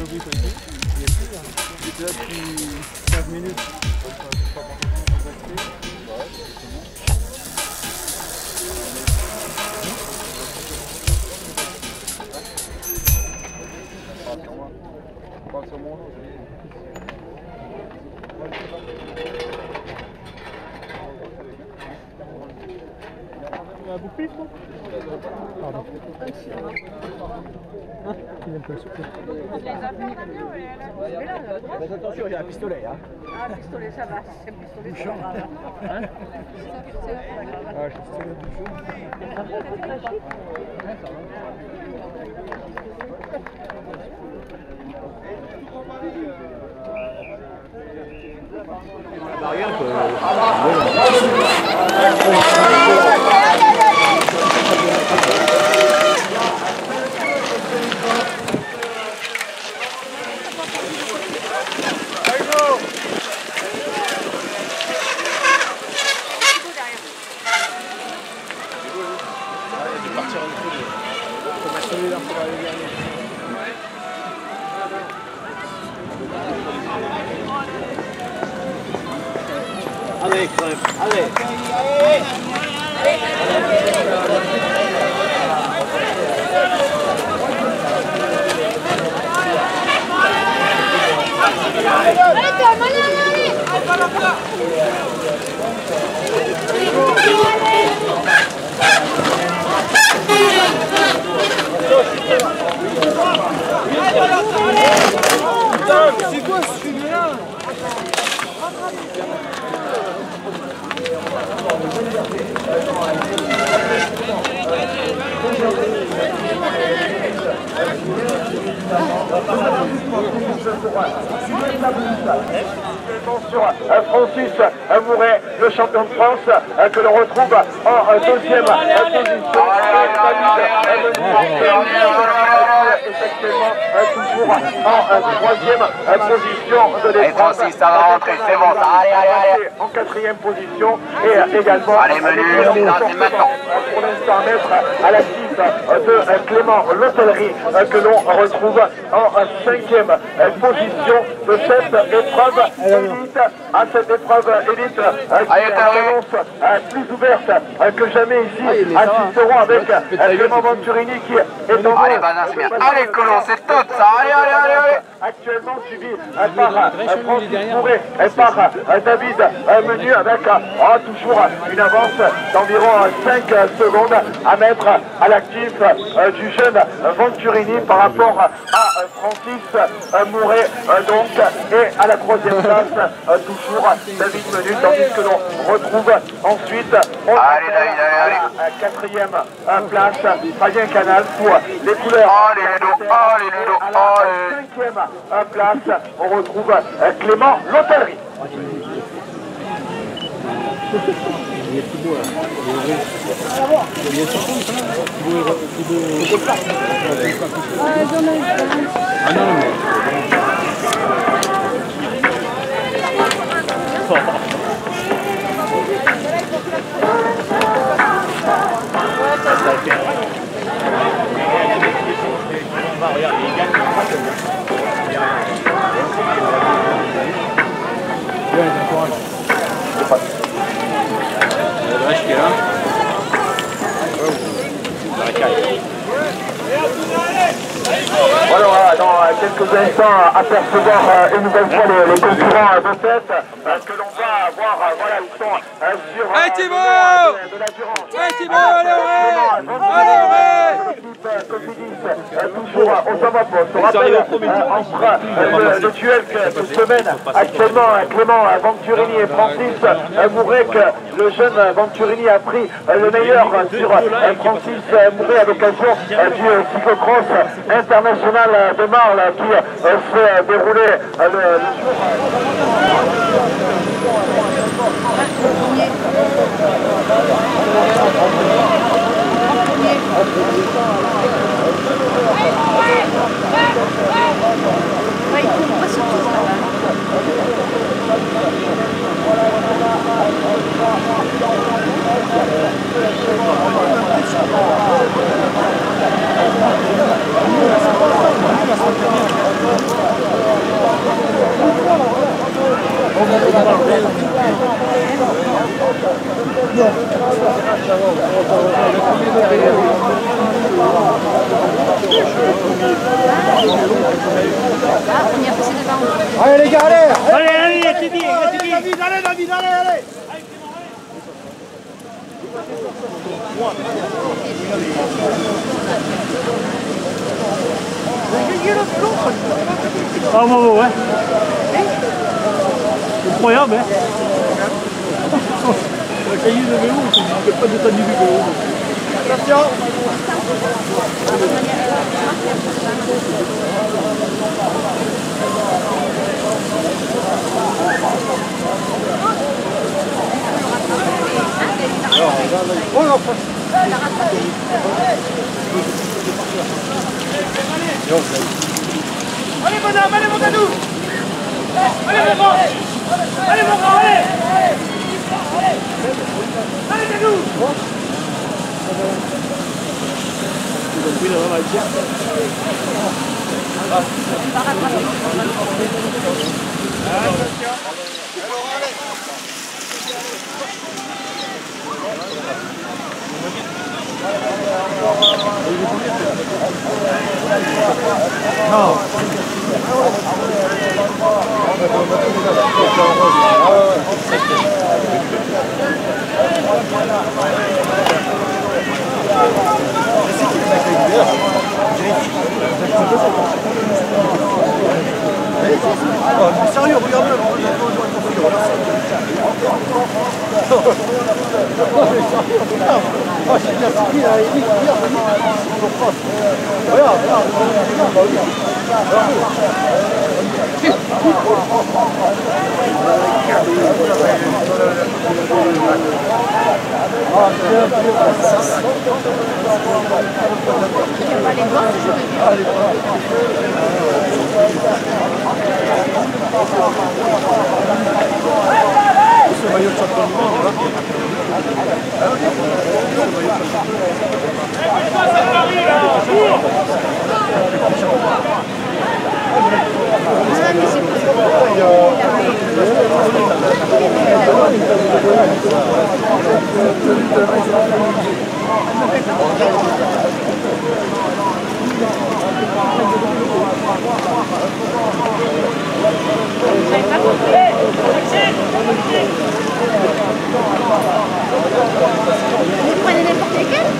lobby aussi. J'étais là depuis 15 minutes. Pas sur mon nom. La boucle, quoi. Pardon. Ah, il aime pas le souffler. Faites attention, il y a un pistolet. Hein. Ah, le pistolet, ça va. C'est un pistolet, c'est pas grave. Hein? Ah, je suis pistolet bouchon. La barrière, allez, crème, allez. C'est quoi ce film-là? Sur Francis Mouret, le champion de France, que l'on retrouve en deuxième position. Effectivement, toujours en troisième position de l'épreuve. Francis, ça va rentrer, c'est bon, ça. Allez, allez, allez. En quatrième position et également allez, menu, c'est maintenant. Pour l'instant, mettre à l'actif de Clément L'Hôtellerie que l'on retrouve en cinquième position de cette épreuve élite. À cette épreuve élite qui s'annonce plus ouverte que jamais ici. Assisterons avec Clément Venturini qui est en allez, allez, Colon, c'est tout ça. Allez, allez, allez, allez. Actuellement suivi par Francis Mouret et par David Menu avec toujours une avance d'environ 5 secondes à mettre à l'actif du jeune Venturini par rapport à Francis Mouret donc et à la troisième place toujours David Menu tandis que l'on retrouve ensuite allez, David, allez, allez. Quatrième place Fabien Canal pour les couleurs. Allez, Ludo, allez, Ludo, allez. Cinquième place, on retrouve Clément L'Hôtellerie. Il est tout beau là. Il est ah non, mais... Regarde, il gagne. Ouais, il encourage. Le vache qui est là. Voilà, dans quelques instants, apercevoir une nouvelle fois les concurrents de tête que l'on va voir. Voilà, ils sont sur de la Durance. Thibaut, toujours au Samapos. On rappelle entre le duel que cette semaine actuellement Clément Venturini et Francis Mouret, que le jeune Venturini a pris le meilleur sur Francis Mouret à l'occasion du cyclocross international de Marle qui se déroulait le jour. Allez les gars, allez. Allez, David, allez. Ah bon, ouais. Incroyable, hein. La cahier de vélo, il ne fait pas d'état du vélo. Attention. Allez madame, allez mon dadou. Allez mon grand. Allez mon grand, allez. Allez dadou. Sérieux, regarde-le. Vous prenez n'importe lesquels?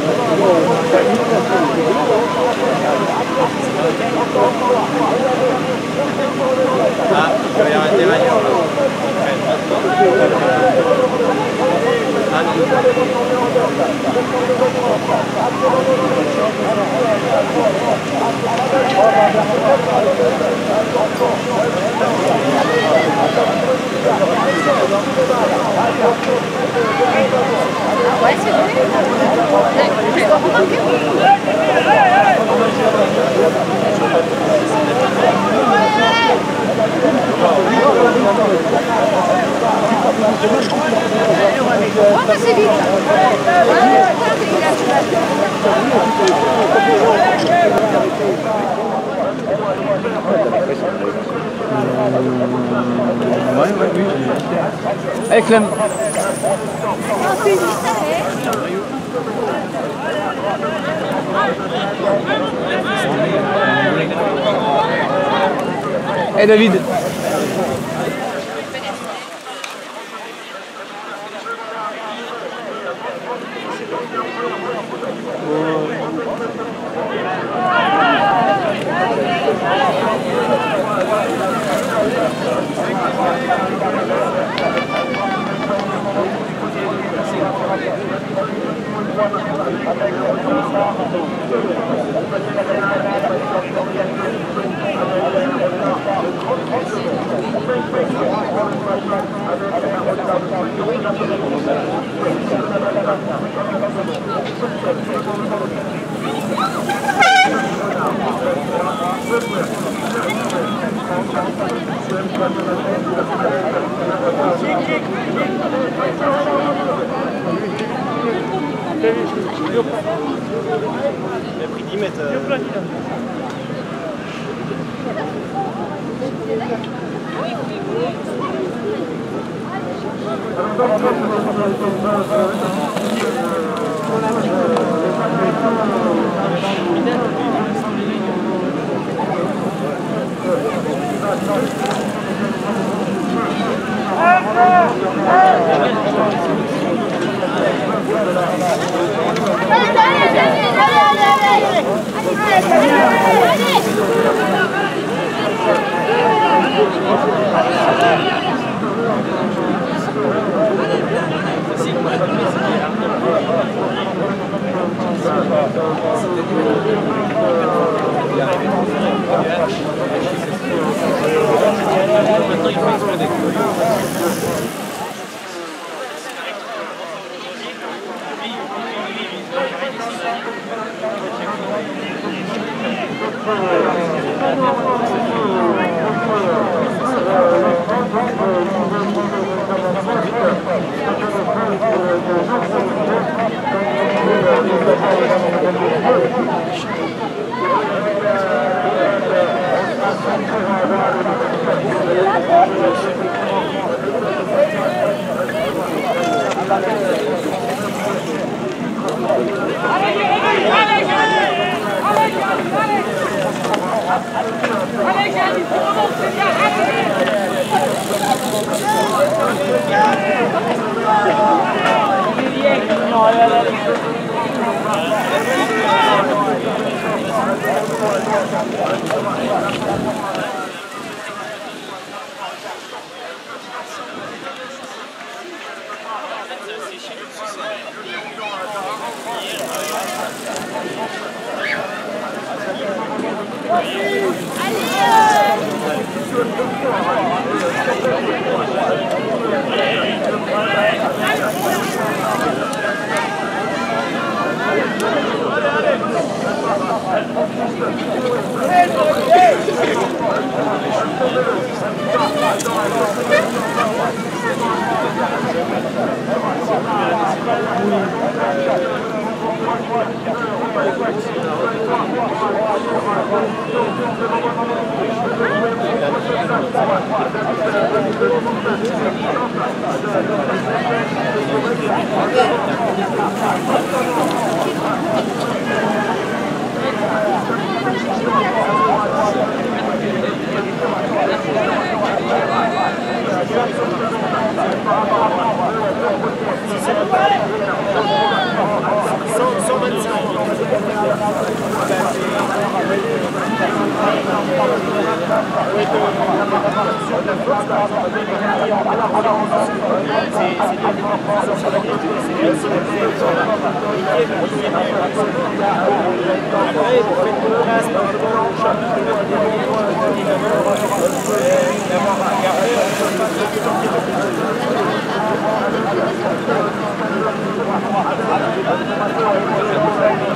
Ah, il va y avoir un dérailleur là. Ah non. Ouais, c'est vrai. Je dois remarquer. Oh, bah c'est vite. Allez Clem. Hey David. Il a pris 10 mètres. Allez,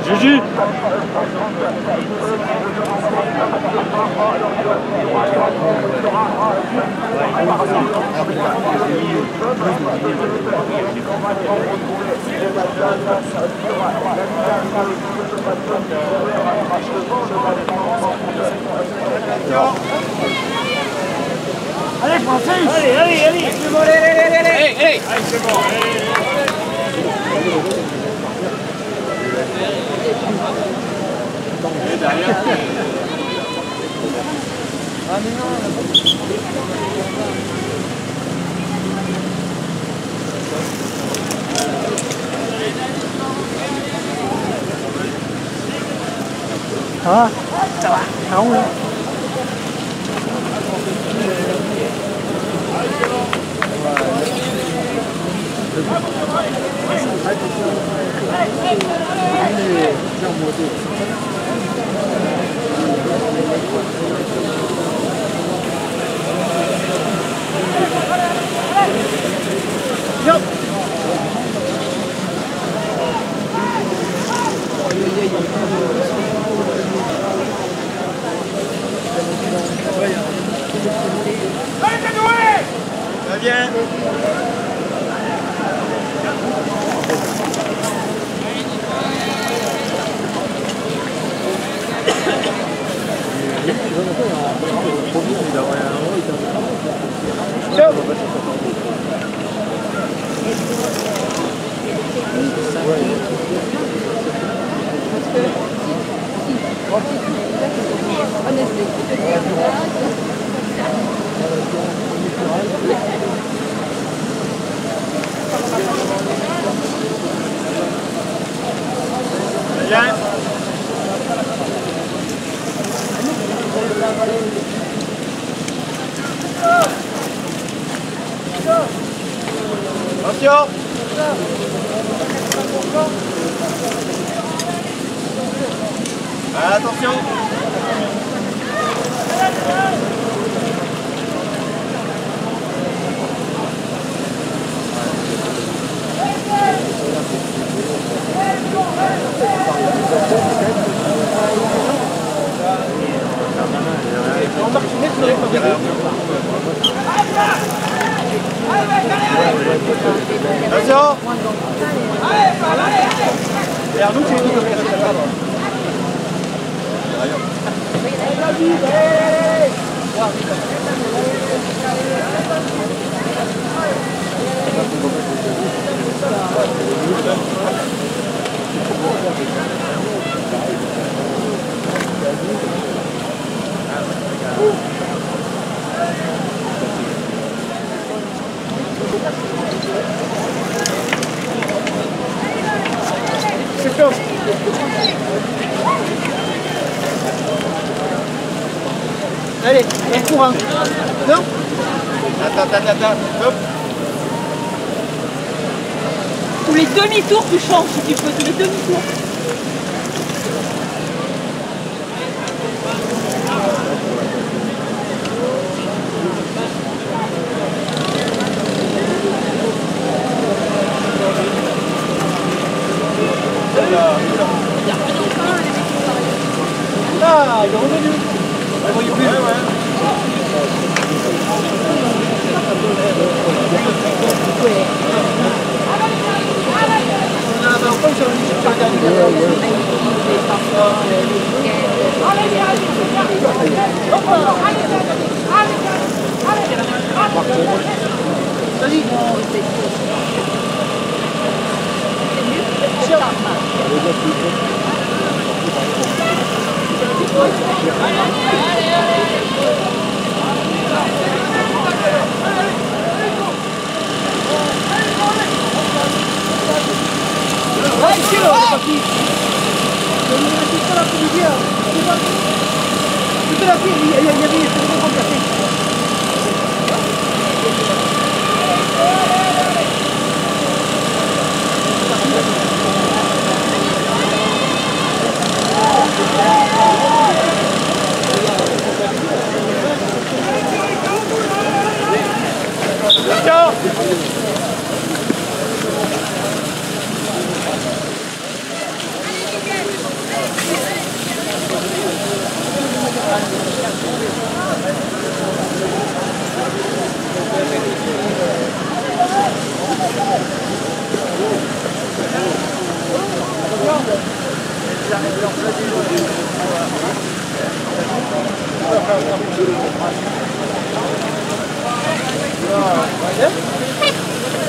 Gigi. Allez, Francis! Allez! C'est bon, allez! C'est bon, Ah mais non. Hả? Không nữa. Viens. Attention. Attention. Attention. Derrière nous, c'est une double place. Allez, un courant. Non? Attends. Hop. Tous les demi-tours, tu changes si tu peux, tous les demi-tours. Ah, il est revenu. Ouais. Vas-y.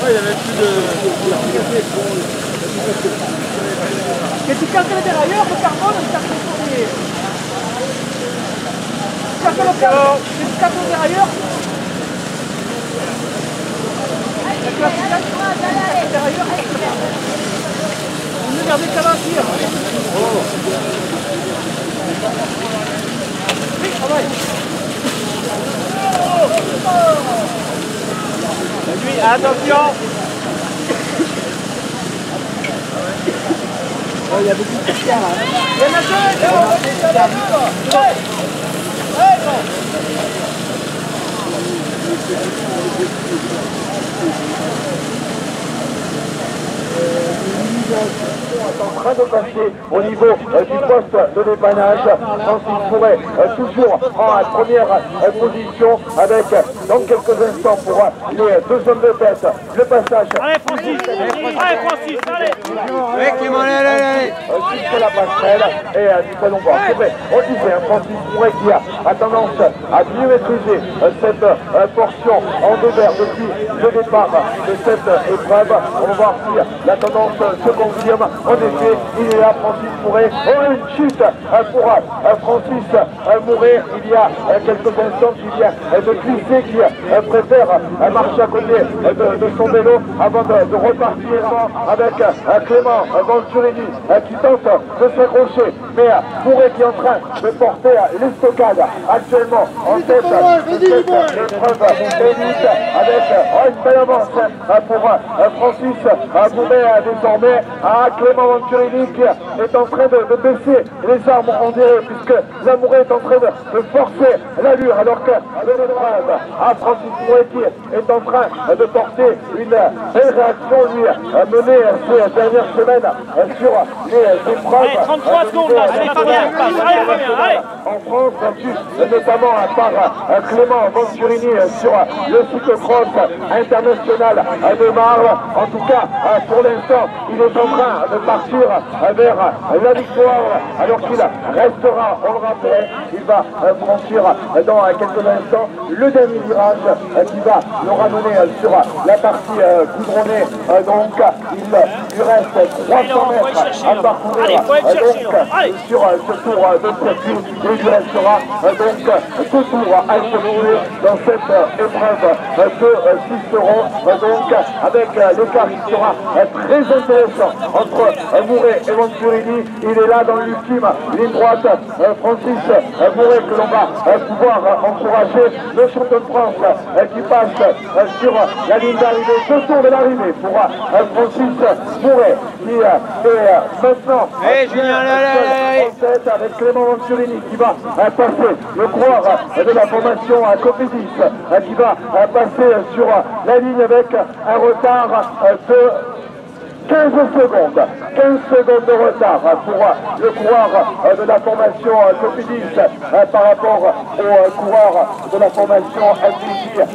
Il y avait plus de... Et tu casses les dérailleurs, le carbone, tu casses les fourniers. Tu casses le carbone, tu casses les dérailleurs. Tu casses les dérailleurs. On ne gardait qu'à l'empire. Oui, travail. Lui, attention. Il y a beaucoup de terre là. Il y en a en train de passer au niveau du poste de dépannage. Francis Fouret toujours en première position avec dans quelques instants pour les deux hommes de tête le passage. Allez Francis, allez. Oui, Clément, allez. Jusqu'à la passerelle et du salon bord. C'est vrai, on disait Francis Fouret qui a tendance à mieux maîtriser cette portion en deux verres depuis le départ de cette épreuve. On va voir si la tendance se confirme. En effet, Mouret, il est là, Francis Mouret. Oh, une chute pour Francis Mouret. Il y a quelques instants qui vient de glisser, qui préfère marcher à côté de son vélo avant de repartir avec Clément Venturini qui tente de s'accrocher. Mais Mouret qui est en train de porter l'estocade actuellement en tête de cette épreuve élite avec une belle avance pour Francis Mouret désormais à Clément Venturini qui est en train de baisser les armes, on dirait, puisque la Mouret est en train de forcer l'allure alors que l'épreuve à Francis Mouret qui est en train de porter une belle réaction, lui, menée ces dernières semaines sur les épreuves. Allez, 33 secondes là, allez Fabien, allez. En France, notamment par Clément Venturini sur le cyclocross international de Marle. En tout cas, pour l'instant, il est en train de partir vers la victoire, alors qu'il restera, on le rappelle, il va franchir dans quelques instants le dernier virage qui va le ramener sur la partie goudronnée. Donc, il lui reste 300 mètres à parcourir donc, sur ce tour de circuit. Et il lui restera donc 2 tours à effectuer dans cette épreuve de Sisteron. Donc, avec l'écart qui sera très intéressant entre Mouret et Venturini. Il est là dans l'ultime ligne droite. Francis Mouret que l'on va pouvoir encourager. Le champion de France qui passe sur la ligne d'arrivée. 2 tours de l'arrivée pour Francis Mouret qui est maintenant en tête avec Clément Venturini qui va passer le coureur de la formation Cofidis qui va passer sur la ligne avec un retard de 15 secondes. 15 secondes de retard pour le coureur de la formation Cofidis par rapport au coureur de la formation FDJ.fr,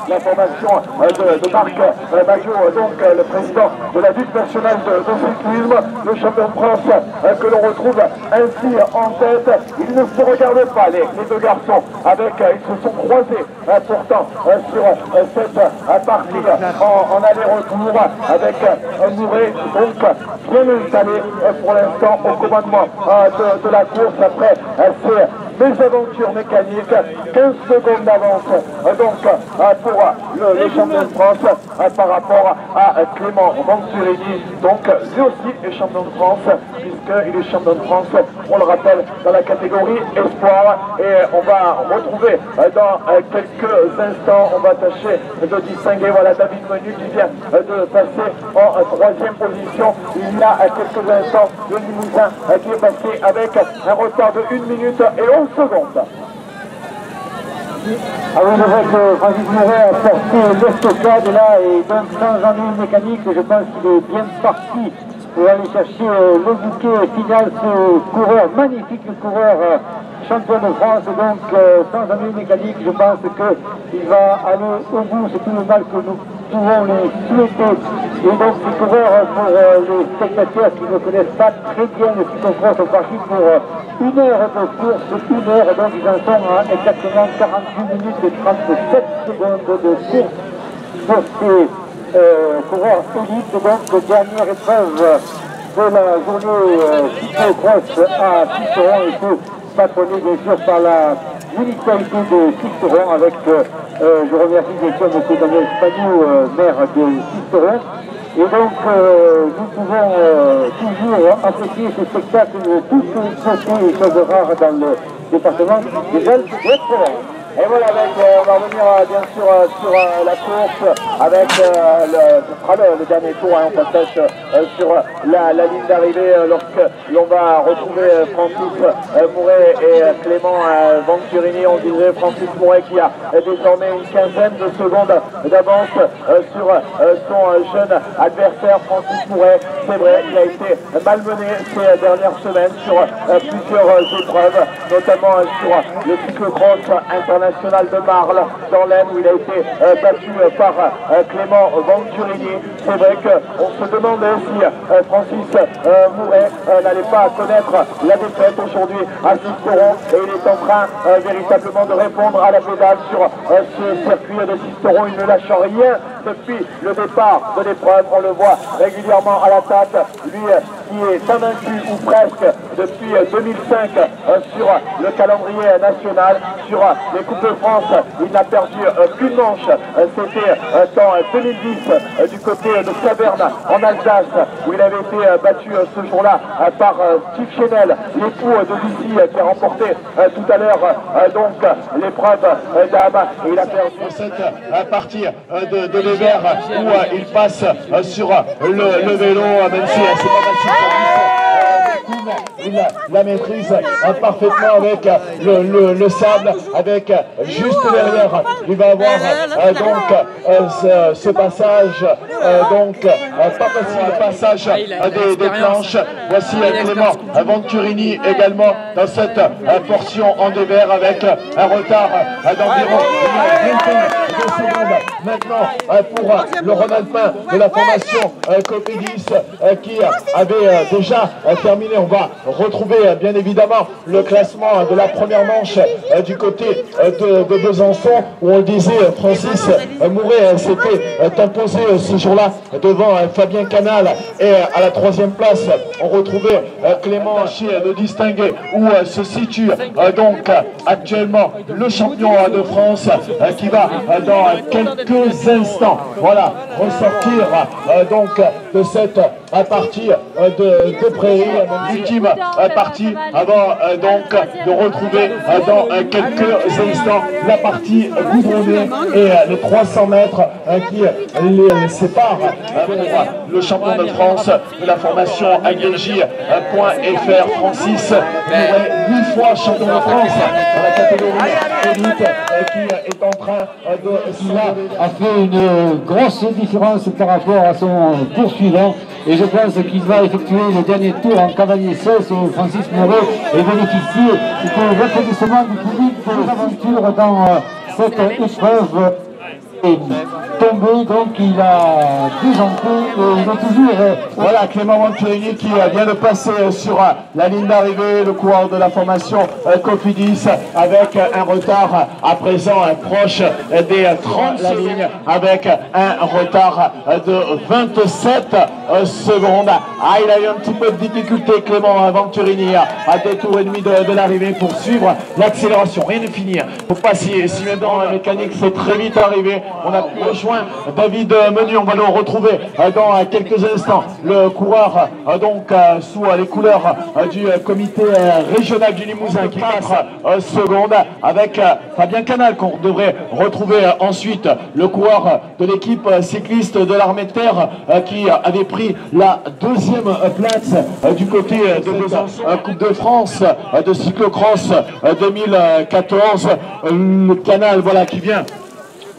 la formation de Marc Maggio, donc le président de la Ligue nationale de cyclisme, le champion de France que l'on retrouve ainsi en tête. Ils ne se regardent pas, les deux garçons, ils se sont croisés pourtant sur cette partie en aller-retour avec Mouret, donc bien installé pour l'instant au commandement de la course après ces mésaventures mécaniques. 15 secondes d'avance donc pour le champion de France par rapport à Clément Venturini, donc lui aussi est champion de France puisqu'il est champion de France, on le rappelle, dans la catégorie espoir. Et on va retrouver dans quelques instants, on va tâcher de distinguer, voilà, David Menu qui vient de passer en 3e position. Il y a quelques instants le Limousin qui est passé avec un retard de 1 minute et 11 secondes. Ah oui, je vois que Francis Mouret a porté l'estocade là et donc sans ennui mécanique, je pense qu'il est bien parti pour aller chercher le bouquet final, ce coureur, magnifique coureur champion de France, donc sans ennui mécanique. Je pense qu'il va aller au bout, c'est tout le mal que nous pouvons les souhaiter. Et donc ce coureur, pour les spectateurs qui ne connaissent pas très bien le cyclocross, sont partis pour 1 heure de course, 1 heure, donc ils en sont à exactement 48 minutes et 37 secondes de course pour ces coureurs élites. Donc dernière épreuve de la journée cyclocross à Sisteron, et tout patronné bien sûr par la municipalité de Sisteron avec, je remercie bien sûr M. Daniel Spagnou, maire de Sisteron. Et donc nous pouvons toujours apprécier ce spectacle de toutes beautés et choses rares dans le département des Alpes-de-Haute-Provence. Et voilà, on va revenir bien sûr sur la course avec ce sera le dernier tour, on passage sur la ligne d'arrivée lorsque l'on va retrouver Francis Mouret et Clément Venturini. On disait Francis Mouret qui a désormais une quinzaine de secondes d'avance sur son jeune adversaire Francis Mouret. C'est vrai, il a été malmené ces dernières semaines sur plusieurs épreuves, notamment sur le cyclocross international national de Marle, dans l'Aisne, où il a été battu par Clément Venturini. C'est vrai qu'on se demandait si Francis Mouret n'allait pas connaître la défaite aujourd'hui à Sisteron, et il est en train véritablement de répondre à la pédale sur ce circuit de Sisteron. Il ne lâche rien depuis le départ de l'épreuve. On le voit régulièrement à l'attaque, lui qui est invaincu ou presque depuis 2005 sur le calendrier national. Sur les Coupes de France, il n'a perdu qu'une manche. C'était en 2010 du côté de Saverne en Alsace, où il avait été battu ce jour-là par Steve Chenel, l'époux de Lucie, qui a remporté tout à l'heure donc l'épreuve d'âme. Et il a perdu cette partie de l'hiver où il passe sur le vélo, même si c'est pas facile pour lui. Il la maîtrise parfaitement avec le sable, avec juste derrière. Il va avoir donc ce passage, donc pas facile, le passage des planches. Voici Clément Venturini également dans cette portion en dévers avec un retard d'environ une vingtaine de secondes. Maintenant pour le Ronalpin de la formation Cofidis qui avait déjà terminé. On va retrouver bien évidemment le classement de la première manche du côté de Besançon, où on le disait, Francis Mouret s'était imposé ce jour-là devant Fabien Canal, et à la troisième place on retrouvait Clément chez le distingué, où se situe donc actuellement le champion de France qui va dans quelques instants ressortir donc de cette partie de prairie, ultime partie, avant donc de retrouver dans quelques instants la partie goudronnée et les 300 mètres qui les séparent pour le champion de France de la formation agrégis.fr. Francis Mouret, 8 fois champion de France dans la catégorie élite, qui est en train de... Cela a fait une grosse différence par rapport à son poursuivant, et je pense qu'il va effectuer le dernier tour en cavalier 16. Francis Mouret et bénéficier de l'applaudissement du public pour l'aventure dans cette épreuve. Tombé, donc il a déjanté, il est toujours... Voilà Clément Venturini qui vient de passer sur la ligne d'arrivée, le coureur de la formation Cofidis, avec un retard à présent proche des 30 la ligne, avec un retard de 27 secondes. Ah, il a eu un petit peu de difficulté Clément Venturini à 2 tours et demi de l'arrivée pour suivre l'accélération. Rien n'est fini, faut pas s'y mettre dans la mécanique, c'est très vite arrivé. On a rejoint David Menu, on va le retrouver dans quelques instants. Le coureur donc sous les couleurs du comité régional du Limousin, qui passe secondes, avec Fabien Canal qu'on devrait retrouver ensuite. Le coureur de l'équipe cycliste de l'Armée de Terre qui avait pris la 2e place du côté de Besançon, Coupe de France de cyclocross 2014. Le Canal, voilà, qui vient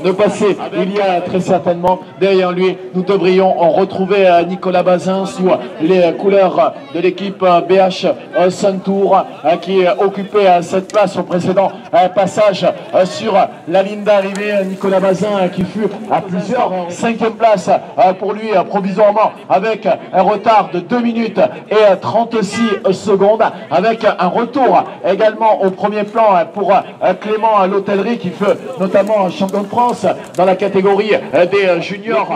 de passer il y a très certainement. Derrière lui, nous devrions retrouver Nicolas Bazin sous les couleurs de l'équipe BH Suntour, qui occupait cette place au précédent passage sur la ligne d'arrivée. Nicolas Bazin qui fut à plusieurs 5e place pour lui provisoirement, avec un retard de 2 minutes et 36 secondes, avec un retour également au premier plan pour Clément L'Hôtellerie, qui fut notamment champion de France dans la catégorie des juniors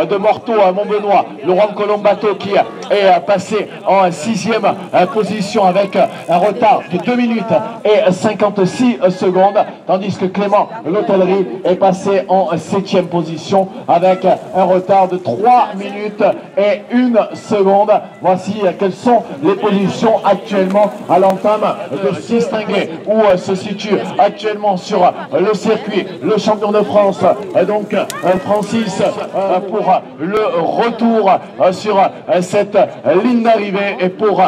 de Morteau à Montbenoît. Laurent Colombato qui est passé en 6e position avec un retard de 2 minutes et 56 secondes, tandis que Clément L'Hôtellerie est passé en 7e position avec un retard de 3 minutes et 1 seconde. Voici quelles sont les positions actuellement à l'entame de Sistingué, où se situe actuellement sur le circuit le champion de France, donc Francis, pour le retour sur cette ligne d'arrivée et pour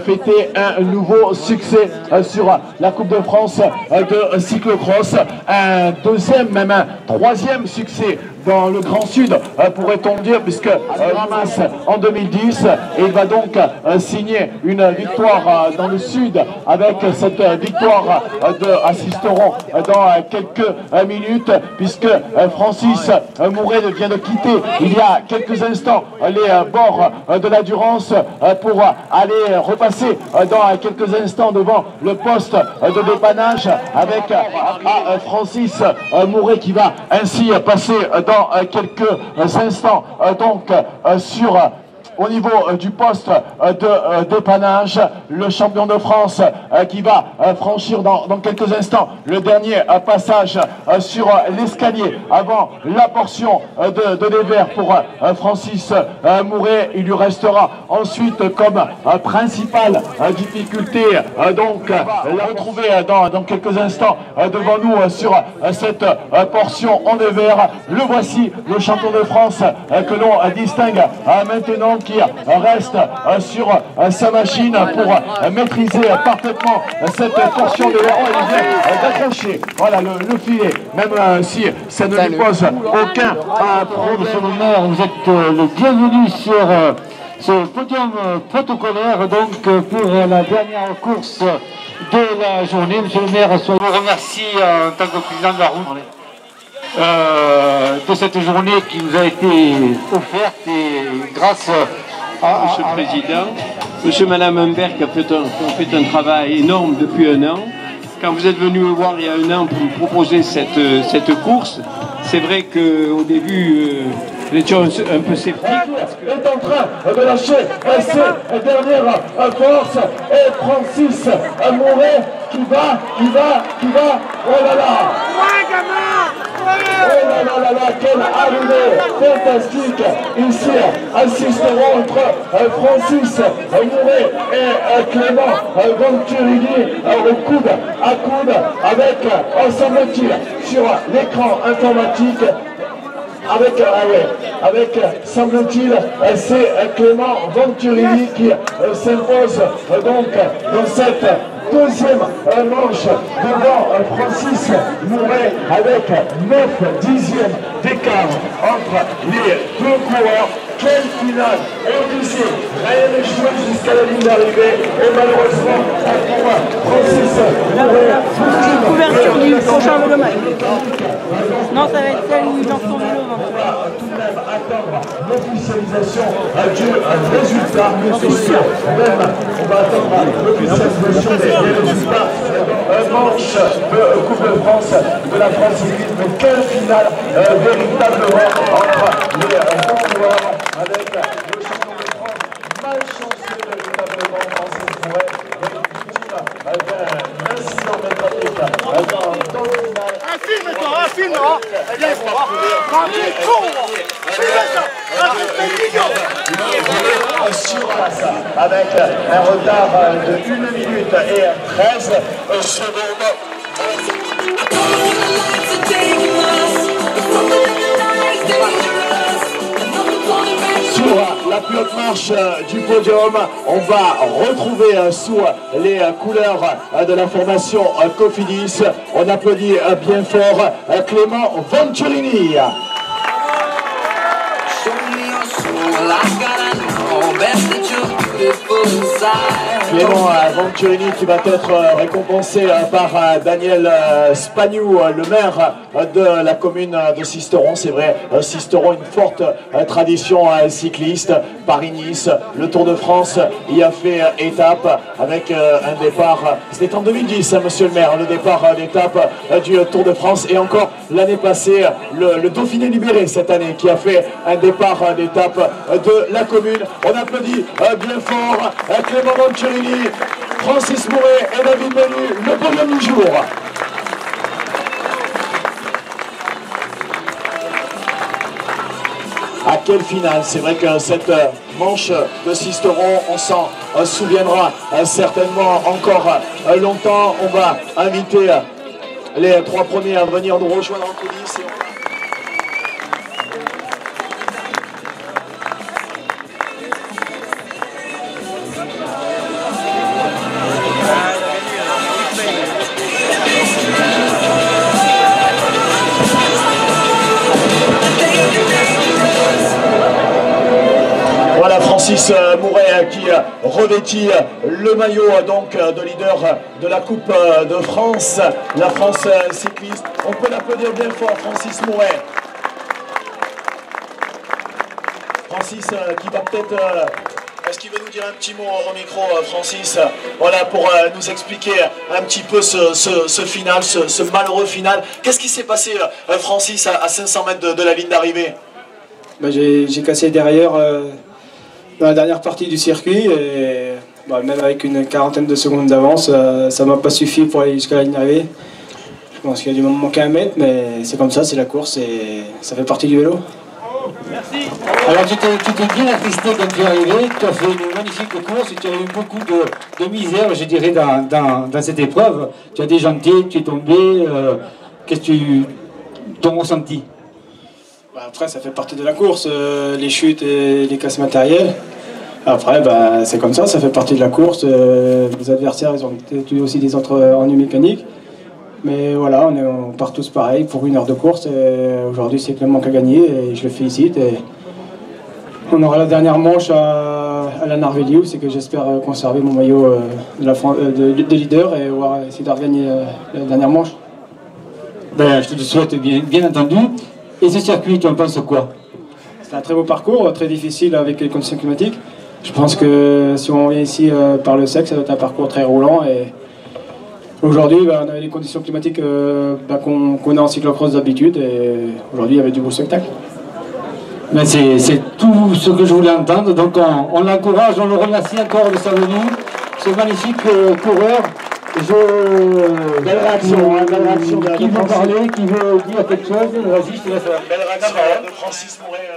fêter un nouveau succès sur la Coupe de France de cyclocross, un 2e, même un 3e succès dans le Grand Sud, pourrait-on dire, puisque ramasse en 2010 et il va donc signer une victoire dans le Sud avec cette victoire assisteront dans quelques minutes, puisque Francis Mouret vient de quitter il y a quelques instants les bords de la Durance pour aller repasser dans quelques instants devant le poste de dépannage avec Francis Mouret qui va ainsi passer dans quelques instants donc au niveau du poste de dépannage, le champion de France qui va franchir dans quelques instants le dernier passage sur l'escalier avant la portion de dévers pour Francis Mouret. Il lui restera ensuite comme principale difficulté donc la retrouver dans quelques instants devant nous sur cette portion en dévers. Le voici, le champion de France que l'on distingue maintenant, qui reste sur sa machine pour maîtriser parfaitement cette portion de l'euro. Il vient d'accrocher voilà, le filet, même si ça ne lui pose aucun problème. Vous êtes le bienvenu sur ce podium protocolaire donc pour la dernière course de la journée. Monsieur le maire, je vous remercie en tant que président de la route de cette journée qui nous a été offerte et grâce à... Monsieur le Président, Monsieur et Madame Humbert qui ont fait un travail énorme depuis un an. Quand vous êtes venu me voir il y a un an pour me proposer cette course, c'est vrai qu'au début, nous étions un peu sceptiques. Est en train de lâcher ses dernières forces et Francis Mouret qui va, oh là là! Oh là là, quelle arrivée fantastique ici, assisteront entre Francis Mouret et Clément Venturini au coude à coude avec, semble-t-il, sur l'écran informatique avec semble-t-il, c'est Clément Venturini qui s'impose donc dans cette deuxième manche devant Francis Mouret avec 9 dixièmes d'écart entre les deux coureurs. Quelle finale ici, rien n'est joué jusqu'à la ligne d'arrivée et malheureusement pour Francis Mouret. Couverture du prochain volomètre. Non, ça va être celle où il lance son vélo. On va tout de même attendre l'officialisation du résultat. On va attendre l'officialisation des résultats. Manche de Coupe de France de la France cyclisme. Quelle finale véritablement entre les bons joueurs avec le champion de France malchanceux véritablement Francis Mouret et victime d'un incident mécanique dans le final. Un film, hein. Sur place avec un retard de 1 minute et 13 secondes. Sur la plus haute marche du podium, on va retrouver sous les couleurs de la formation Cofidis. On applaudit bien fort Clément Venturini. Clément Venturini qui va être récompensé par Daniel Spagnou, le maire de la commune de Sisteron. C'est vrai, Sisteron, une forte tradition cycliste. Paris-Nice, le Tour de France y a fait étape avec un départ, c'était en 2010, hein, monsieur le maire, le départ d'étape du Tour de France. Et encore l'année passée, le Dauphiné libéré cette année qui a fait un départ d'étape de la commune. On applaudit bien fort Clément Venturini, Francis Mouret et David Menu, le podium du jour. À quelle finale? C'est vrai que cette manche de Sisteron, on s'en souviendra certainement encore longtemps. On va inviter les 3 premiers à venir nous rejoindre en coulisses. Francis Mouret qui revêtit le maillot donc de leader de la Coupe de France, la France cycliste. On peut l'applaudir bien fort, Francis Mouret. Francis qui va peut-être... Est-ce qu'il veut nous dire un petit mot au micro, Francis? Voilà, pour nous expliquer un petit peu ce final, ce malheureux final. Qu'est-ce qui s'est passé, Francis, à 500 mètres de la ligne d'arrivée? J'ai cassé derrière dans la dernière partie du circuit et même avec une quarantaine de secondes d'avance, ça m'a pas suffi pour aller jusqu'à la ligne d'arrivée. Je pense qu'il a dû me manquer un mètre, mais c'est comme ça, c'est la course et ça fait partie du vélo. Merci. Alors tu t'es bien attristé quand tu es arrivé, tu as fait une magnifique course, tu as eu beaucoup de misère, je dirais, dans cette épreuve. Tu as déjanté, tu es tombé, qu'est-ce que ton ressenti? Après, ça fait partie de la course, les chutes et les casses matérielles. Après, c'est comme ça fait partie de la course. Les adversaires, ils ont été aussi des ennuis mécaniques. Mais voilà, on part tous pareil pour une heure de course. Aujourd'hui, c'est Clément qui a gagné et je le félicite. Et on aura la dernière manche à la Narvelliou, c'est que j'espère conserver mon maillot de leader et essayer de regagner la dernière manche. Je te le souhaite bien entendu. Et ce circuit, tu en penses quoi? C'est un très beau parcours, très difficile avec les conditions climatiques. Je pense que si on vient ici par le sec, ça doit être un parcours très roulant. Et aujourd'hui, on avait les conditions climatiques qu'on a en cyclocross d'habitude. Et aujourd'hui, il y avait du beau spectacle. C'est tout ce que je voulais entendre. Donc on l'encourage, on le remercie encore de sa venue. Ce magnifique coureur. Belle réaction, belle réaction qui veut parler, qui veut dire quelque chose. Vas-y, je te laisse. Belle réaction de Francis Mouret.